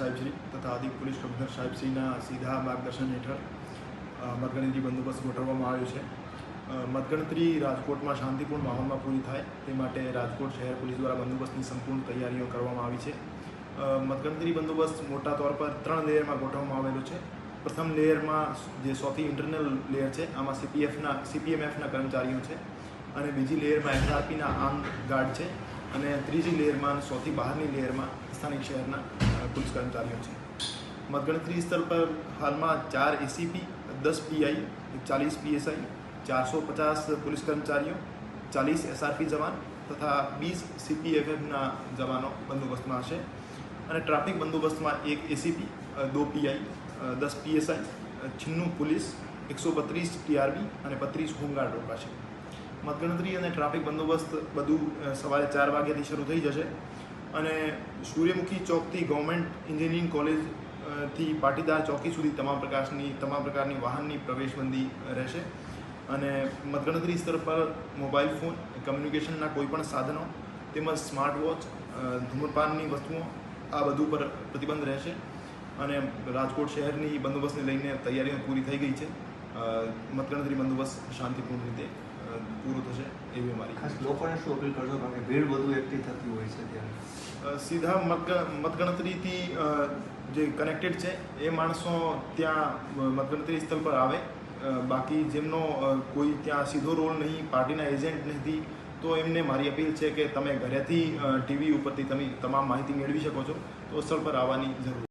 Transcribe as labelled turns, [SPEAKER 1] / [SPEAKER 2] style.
[SPEAKER 1] સાહેબશ્રી તથા અધિક police commissioner સાહેબશ્રીના સીધા માર્ગદર્શન હેઠળ મતગણતરી બંદોબસ્ત ગોઠવવામાં આવ્યો છે. મતગણતરી રાજકોટમાં શાંતિપૂર્ણ માહોલમાં પૂરી થાય તે માટે રાજકોટ શહેર પોલીસ દ્વારા બંદોબસ્તની સંપૂર્ણ તૈયારીઓ કરવામાં આવી છે. મતગણતરી બંદોબસ્ત મોટા તौर પર 3 લેયરમાં ગોઠવવામાં આવેલો છે. પ્રથમ લેયરમાં જે સૌથી ઇન્ટરનલ લેયર છે આમાં CPMFના કર્મચારીઓ છે અને બીજી લેયરમાં SRPના આર્મ ગાર્ડ છે અને ત્રીજી લેયરમાં સૌથી બહારની લેયરમાં સ્થાનિક શહેરના પોલીસ કર્મચારીઓ છે. મતગણતરી સ્થળ પર હાલમાં 4 ACP, 10 PI, 40 PSI, 450 પોલીસ કર્મચારીઓ, 40 SRP જવાન તથા 20 CPFFના જવાનો બંદોબસ્તમાં હશે અને ટ્રાફિક બંદોબસ્તમાં 1 ACP, 2 PI, 10 PSI, 96 police, 132 TRB અને 35 હોમગાર્ડ રોકાશે. મતગણતરી અને ટ્રાફિક બંદોબસ્ત બધું સવારે 4 વાગ્યાથી શરૂ થઈ જશે અને સૂર્યમુખી ચોકથી ગવર્મેન્ટ એન્જિનિયરિંગ કોલેજથી પાટીદાર ચોકી સુધી તમામ પ્રકારની વાહનની પ્રવેશબંધી રહેશે અને મતગણતરી સ્થળ પર મોબાઈલ ફોન, કમ્યુનિકેશનના કોઈપણ સાધનો તેમજ સ્માર્ટ વોચ, ધૂમ્રપાનની વસ્તુઓ આ બધું પર પ્રતિબંધ રહેશે અને રાજકોટ શહેરની બંદોબસ્તને લઈને તૈયારીઓ પૂરી થઈ ગઈ છે. મતગણતરી બંદોબસ્ત શાંતિપૂર્ણ રીતે પૂરો થશે એવી અમારી.
[SPEAKER 2] ખાસ લોકોને શું અપીલ કરશો કારણ કે ભીડ વધુ એકઠી થતી હોય છે ત્યારે?
[SPEAKER 1] સીધા મતગણતરીથી જે કનેક્ટેડ છે એ માણસો ત્યાં મતગણતરી સ્થળ પર આવે. બાકી જેમનો કોઈ ત્યાં સીધો રોલ નહીં, પાર્ટીના એજન્ટ નથી, તો એમને મારી અપીલ છે કે તમે ઘરેથી TV ઉપરથી તમે તમામ માહિતી મેળવી શકો છો, તો સ્થળ પર આવવાની જરૂર